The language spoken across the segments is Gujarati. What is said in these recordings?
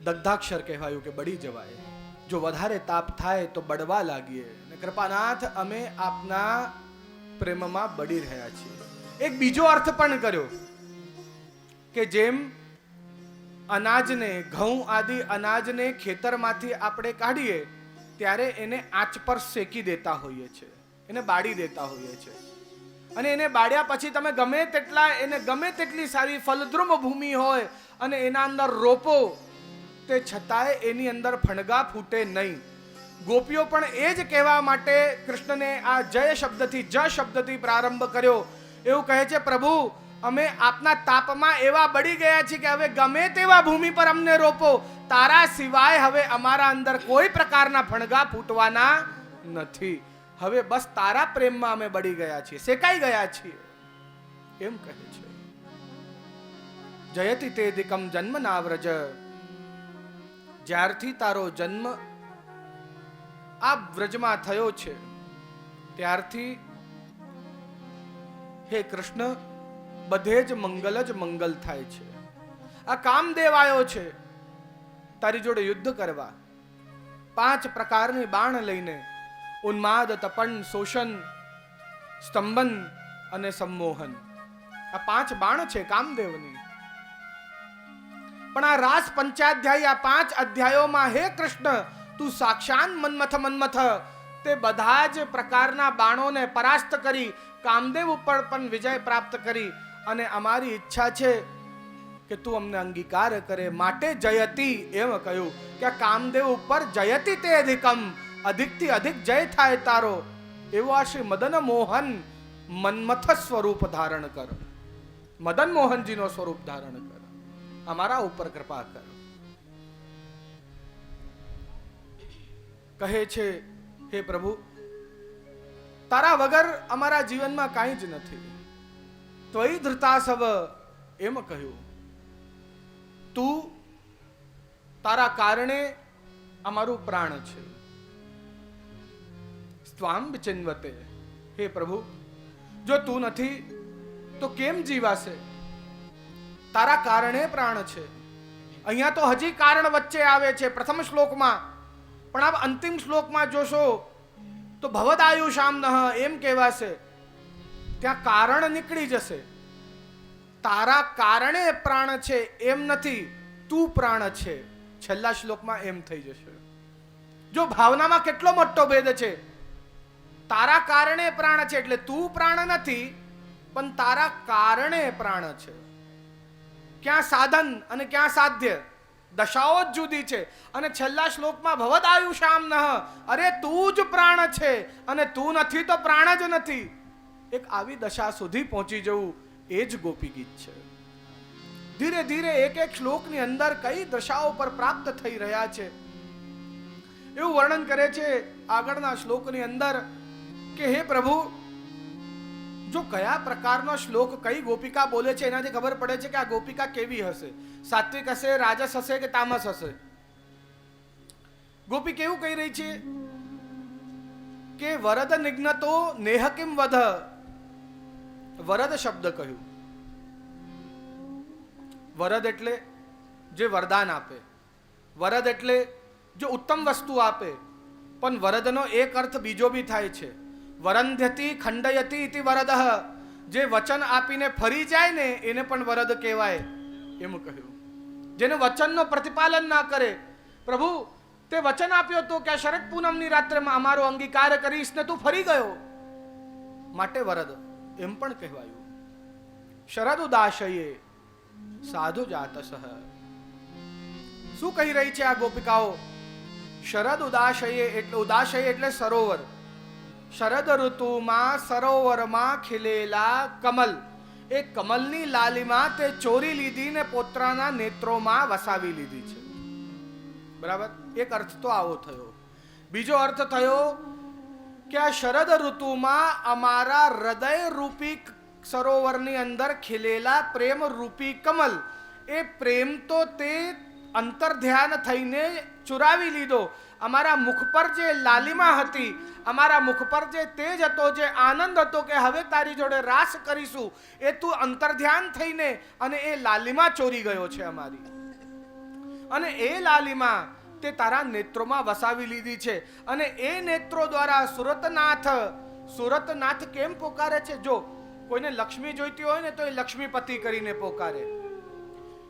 દગ્ધાક્ષર કહેવાયું કે બળી જવાય, જો વધારે તાપ થાય તો બળવા લાગીએ. અને કૃપાનાથ અમે આપના પ્રેમમાં બળી રહ્યા છીએ. એક બીજો અર્થ પણ કર્યો કે જેમ અનાજને, ઘઉં આદિ અનાજને ખેતરમાંથી આપણે કાઢીએ ત્યારે એને આંચ પર શેકી દેતા હોઈએ છીએ, એને બાળી દેતા હોઈએ છીએ. અને એને બાળ્યા પછી તમે ગમે તેટલી સારી ફલદ્રુમ ભૂમિ હોય અને એના અંદર રોપો, તે છતાંય એની અંદર ફણગા ફૂટે નહીં. ગોપીઓ પણ એ જ કહેવા માટે કૃષ્ણને આ જય શબ્દથી, જ શબ્દથી પ્રારંભ કર્યો. એવું કહે છે, પ્રભુ અમે આપના તાપમાં એવા બળી ગયા છીએ કે હવે ગમે તેવા ભૂમિ પર અમને રોપો, તારા સિવાય હવે અમારા અંદર કોઈ પ્રકારના ફણગા ફૂટવાના નથી. હવે બસ તારા પ્રેમમાં અમે બળી ગયા છીએ, શેકાઈ ગયા છીએ, એમ કહે છે. જયતિ તે દિકમ જન્મ ના વ્રજ, જ્યારથી તારો જન્મ આ વ્રજમાં થયો છે ત્યારથી હે કૃષ્ણ બધે જ મંગલ થાય છે. આ કામદેવ આવ્યો છે તારી જોડે યુદ્ધ કરવા, 5 પ્રકારની બાણ લઈને, ઉન્માદ, તપન, શોષણ, સ્તંભન અને સંમોહન. આ 5 બાણ છે કામદેવની. પણ આ રાસ પંચાધ્યાયી, આ 5 અધ્યાયોમાં હે કૃષ્ણ તું સાક્ષાત મન્મથ તે બધા જ પ્રકારના બાણોને પરાસ્ત કરી કામદેવ ઉપર પણ વિજય પ્રાપ્ત કરી. અને અમારી ઈચ્છા છે કે તું અમને અંગીકાર કરે, માટે જયતી એમ કહ્યું કે આ કામદેવ ઉપર જયતી તે અધિકમ, અધિકથી અધિક જય થાય તારો. એવો આ શ્રી મદન મોહન મન્મથ સ્વરૂપ ધારણ કર, મદન મોહનજીનો સ્વરૂપ ધારણ કર, અમારા ઉપર કૃપા કર. કહે છે હે પ્રભુ તારા વગર અમારા જીવનમાં કાંઈ જ નથી. ત્વયી ધૃતાસવ એમ કહ્યું, તું તારા કારણે અમારું પ્રાણ છે. સ્વામ વિચિન્વતે, હે પ્રભુ જો તું નથી તો કેમ જીવાશે? તારા કારણે પ્રાણ છે. અહીંયા તો હજી કારણ વચ્ચે આવે છે પ્રથમ શ્લોકમાં, પણ આપ અંતિમ શ્લોકમાં જોશો તો ભવદાયુષામ નઃ એમ કહેવાશે. ત્યાં કારણ નીકળી જશે. તારા કારણે પ્રાણ છે એમ નથી, તું પ્રાણ છે. છેલ્લા શ્લોકમાં એમ થઈ જશે. જો ભાવનામાં કેટલો મોટો ભેદ છે. તારા કારણે પ્રાણ છે એટલે તું પ્રાણ નથી, પણ તારા કારણે પ્રાણ છે. ક્યાં સાધન અને ક્યાં સાધ્ય, દશાઓ જ જુદી છે. અને છેલ્લા શ્લોકમાં ભવદાયુષામ નઃ, અરે તું જ પ્રાણ છે અને તું નથી તો પ્રાણ જ નથી. એક આવી દશા સુધી પહોંચી જવું એ જ ગોપી ગીત છે. ધીરે ધીરે એક શ્લોકની અંદર કઈ દશાઓ પર પ્રાપ્ત થઈ રહ્યા છે એવું વર્ણન કરે છે આગળના શ્લોકની અંદર કે હે પ્રભુ જો કયા પ્રકારનો શ્લોક કઈ ગોપિકા બોલે છે એનાથી ખબર પડે છે કે આ ગોપિકા કેવી હશે. સાત્વિક હશે, રાજસ હશે કે તામસ હશે. ગોપી કેવું કહી રહી છે કે વરદ નિજ્ઞતો નેહ કિમ વધ. વરદ શબ્દ કહ્યું. વરદ એટલે જે વરદાન આપે, વરદ એટલે જો ઉત્તમ વસ્તુ આપે. પણ વરદનો એક અર્થ બીજો બી થાય છે. વરંધ્યતિ ખંડયતિ ઇતિ વરદઃ, જે વચન આપીને ફરી જાય ને એને પણ વરદ કહેવાય એમ કહ્યું. જેને વચનનો પ્રતિપાલન ના કરે. પ્રભુ તે વચન આપ્યો તો કે શરદ પૂનમની રાત્રેમાં અમારો અંગીકાર કરીશ ને તું ફરી ગયો, માટે વરદ એમ પણ કહેવાયું. શરદ ઉદાશયે સાધુ જાતસઃ. શું કહી રહી છે આ ગોપિકાઓ? શરદ ઉદાશયે એટલે, ઉદાશય એટલે સરોવર. શરદ ઋતુમાં સરોવરમાં ખીલેલા કમલ, એ કમલની લાલીમાં તે ચોરી લીધી ને પોતાના નેત્રોમાં વસાવી લીધી છે. બરાબર, એક અર્થ તો આવો થયો. બીજો અર્થ થયો કે આ શરદ ઋતુમાં અમારા હૃદય રૂપી સરોવરની અંદર ખીલેલા પ્રેમ રૂપી કમલ, એ પ્રેમ તો તે અંતર ધ્યાન થઈને ચુરાવી લીધો. અમારા મુખ પર જે લાલિમા હતી, અમારા મુખ પર જે તેજ હતો, જે આનંદ હતો કે હવે તારી જોડે રાસ કરીશું, એ તું અંતર ધ્યાન થઈને અને એ લાલિમા ચોરી ગયો છે અમારી. અને એ લાલીમા તે તારા નેત્રોમાં વસાવી લીધી છે. અને એ નેત્રો દ્વારા સુરતનાથ કેમ પોકારે છે? જો કોઈને લક્ષ્મી જોઈતી હોય ને તો એ લક્ષ્મીપતિ કરીને પોકારે,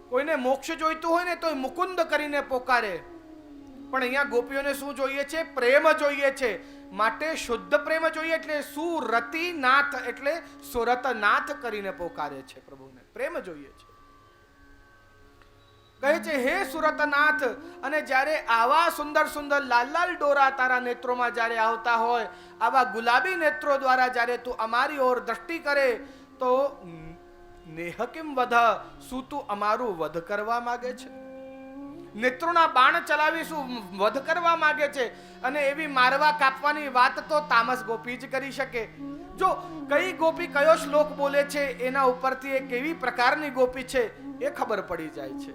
કોઈને મોક્ષ જોઈતું હોય ને તો એ મુકુંદ કરીને પોકારે. પણ અહીંયા ગોપીઓને શું જોઈએ છે? પ્રેમ જોઈએ છે. માટે શુદ્ધ પ્રેમ જોઈએ, એટલે સુરતિનાથ એટલે સુરતનાથ કરીને પોકારે છે. પ્રભુને પ્રેમ જોઈએ છે. કહે છે હે સુરતનાથ, અને જ્યારે આવા સુંદર સુંદર લાલ લાલ ડોરા તારા નેત્રોમાં જ્યારે આવતા હોય, આવા ગુલાબી નેત્રો દ્વારા જ્યારે તું અમારી ઓર દ્રષ્ટિ કરે તો નેહ કેમ વધ, શું તું અમારું વધ કરવા માંગે છે? નેત્રોના બાણ ચલાવી શું વધ કરવા માંગે છે? અને એવી મારવા કાપવાની વાત તો તામસ ગોપી જ કરી શકે. જો કઈ ગોપી કયો શ્લોક બોલે છે એના ઉપરથી એ કેવી પ્રકારની ગોપી છે એ ખબર પડી જાય છે.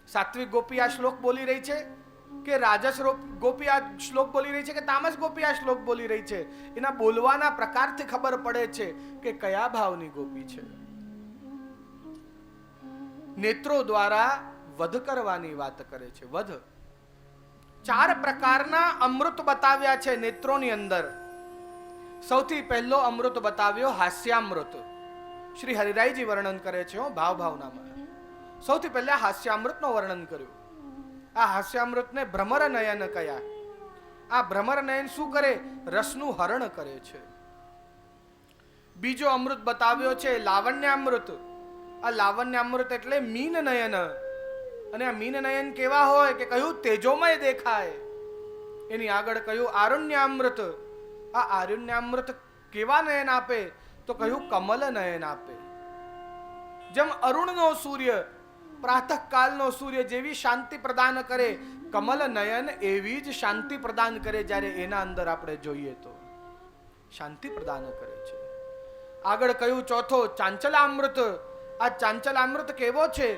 સાત્વિક ગોપી આ શ્લોક બોલી રહી છે કે રાજસ ગોપી આ શ્લોક બોલી રહી છે કે તામસ ગોપી આ શ્લોક બોલી રહી છે, એના બોલવાના પ્રકારથી ખબર પડે છે કે કયા ભાવની ગોપી છે. નેત્રો દ્વારા વધ કરવાની વાત કરે છે. વધ 4 પ્રકારના અમૃત બતાવ્યા છે નેત્રોની અંદર. સૌથી પહેલો અમૃત બતાવ્યો હાસ્યામૃત. શ્રી હરિરાયજી વર્ણન કરે છે ભાવ ભાવનામાં. સૌથી પહેલા હાસ્યામૃતનું વર્ણન કર્યું. આ હાસ્યામૃતને ભ્રમર નયન કયા. આ ભ્રમર નયન શું કરે? રસનું હરણ કરે છે. બીજો અમૃત બતાવ્યો છે લાવણ્યામૃત. આ લાવણ્યામૃત એટલે મીન નયન. અને આ મીન નયન કેવા હોય કે કહ્યું તેજોમય દેખાય. એની આગળ કહ્યું આરણ્યામૃત. આ આરણ્યામૃત કેવા નયન આપે? તો કહ્યું કમલ નયન આપે. જેમ અરુણનો સૂર્ય, પ્રાતઃકાલનો સૂર્ય જેવી શાંતિ પ્રદાન કરે, કમલ નયન એવી જ શાંતિ પ્રદાન કરે. જ્યારે એના અંદર આપણે જોઈએ તો શાંતિ પ્રદાન કરે છે. આગળ કહ્યું ચોથો ચાંચલામૃત. આ ચાંચલામૃત કેવો છે?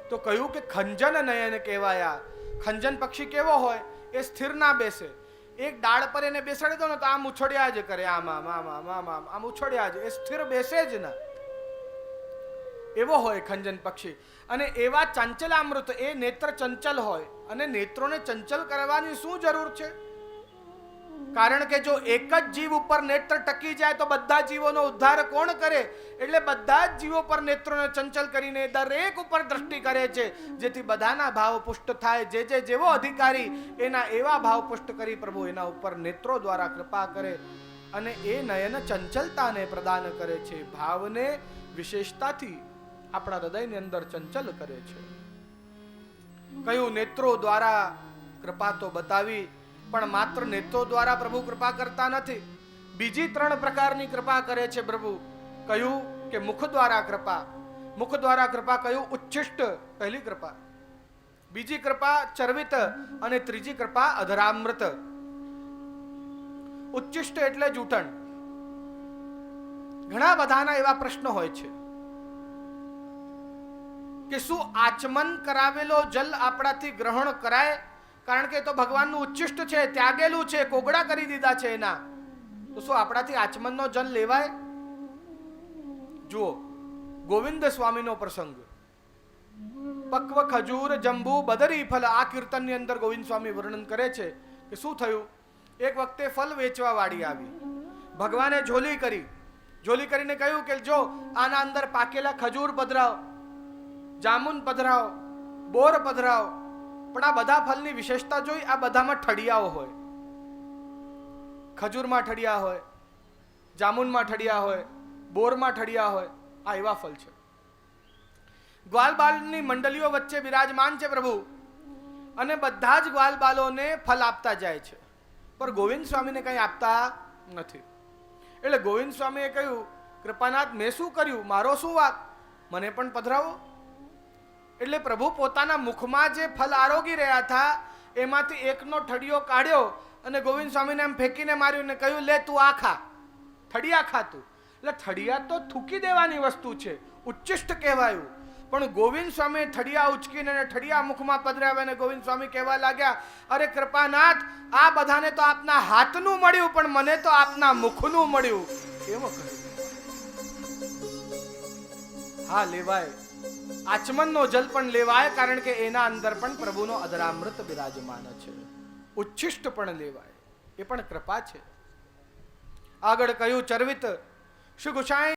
તો કહ્યું કે ખંજન નયન કહેવાયા. ખંજન પક્ષી કેવો હોય? એ સ્થિર ના બેસે. એક ડાળ પર એને બેસાડી દો ને તો આમ ઉછળ્યા જ કરે, આમ આમ આમ આમ આમ આમ આમ ઉછળ્યા જ, એ સ્થિર બેસે જ ના. એવો હોય ખંજન પક્ષી. અને એવા ચંચલામૃત, એ નેત્ર ચંચલ હોય. અને નેત્રોને ચંચલ કરવાની શું જરૂર છે? કારણ કે જો એક જ જીવ ઉપર નેત્ર ટકી જાય તો બધા જીવોનો ઉદ્ધાર કોણ કરે? એટલે બધા જ જીવો પર નેત્રોને ચંચલ કરીને દરેક ઉપર દ્રષ્ટિ કરે છે, જેથી બધાના ભાવ પુષ્ટ થાય. જે જેવો અધિકારી એના એવા ભાવ પુષ્ટ કરી પ્રભુ એના ઉપર નેત્રો દ્વારા કૃપા કરે. અને એ નયન ચંચલતાને પ્રદાન કરે છે. ભાવને વિશેષતાથી આપણા હૃદયની અંદર ચંચલ કરે છે. કયું નેત્રો દ્વારા કૃપા તો બતાવી, પણ માત્ર નેત્રો દ્વારા પ્રભુ કૃપા કરતા નથી. બીજી 3 પ્રકારની કૃપા કરે છે પ્રભુ. કયું કે મુખ દ્વારા કૃપા. મુખ દ્વારા કૃપા કયું? ઉચ્છિષ્ટ પહેલી કૃપા, બીજી કૃપા ચર્વિત, અને ત્રીજી કૃપા અધરામૃત. ઉચ્છિષ્ટ એટલે જૂઠણ. ઘણા બધાના એવા પ્રશ્નો હોય છે કે શું આચમન કરાવેલો જલ આપણાથી ગ્રહણ કરાય? કારણ કે તો ભગવાનનું ઉચ્છિષ્ટ છે, ત્યાગેલું છે, કોગળા કરી દીધા છે એના. તો શું આપણાથી આચમનનો જલ લેવાય? જુઓ ગોવિંદ સ્વામીનો પ્રસંગ. પક્વ ખજૂર જંબુ બદરી ફલ. આ કીર્તનની અંદર ગોવિંદ સ્વામી વર્ણન કરે છે કે શું થયું. એક વખતે ફલ વેચવા વાળી આવી. ભગવાને ઝોલી કરી. ઝોલી કરીને કહ્યું કે જો આના અંદર પાકેલા ખજૂર પધરાવ, જામુન પધરાવ, બોર પધરાવ. પણ આ બધા ફળની વિશેષતા જોઈ, આ બધામાં ઠડિયાઓ હોય. ખજૂરમાં ઠડિયા હોય, જામુનમાં ઠડિયા હોય, બોરમાં ઠડિયા હોય. આ એવા ફળ છે. ગ્વાલબાલની મંડળીઓ વચ્ચે બિરાજમાન છે પ્રભુ, અને બધા જ ગ્વાલબાલોને ફળ આપતા જાય છે, પણ ગોવિંદ સ્વામીને કંઈ આપતા નથી. એટલે ગોવિંદ સ્વામીએ કહ્યું, કૃપાનાથ મેં શું કર્યું? મારો શું વાંક? મને પણ પધરાવો. એટલે પ્રભુ પોતાના મુખમાં જે ફલ આરોગી રહ્યા હતા એમાંથી એકનો ઠડિયો કાઢ્યો અને ગોવિંદ સ્વામીને એમ ફેંકીને માર્યું ને કહ્યું, લે તું આ ખા, ઠડિયા ખાતું. એટલે ઠડિયા તો થૂકી દેવાની વસ્તુ છે, ઉચ્ચિષ્ટ કહેવાયું. પણ ગોવિંદ સ્વામી ઠડિયા ઉચકીને ઠડિયા મુખમાં પધરાવ્યા અને ગોવિંદ સ્વામી કહેવા લાગ્યા, અરે કૃપાનાથ, આ બધાને તો આપના હાથનું મળ્યું, પણ મને તો આપના મુખનું મળ્યું. એમ કહ્યું. હા લેવાય, આચમનનો જલ પણ લેવાય, કારણ કે એના અંદર પણ પ્રભુનો અધરામૃત બિરાજમાન છે. ઉચ્છિષ્ટ પણ લેવાય, એ પણ કૃપા છે. આગળ કહ્યું ચરવિત શ્રી ગુસાઈ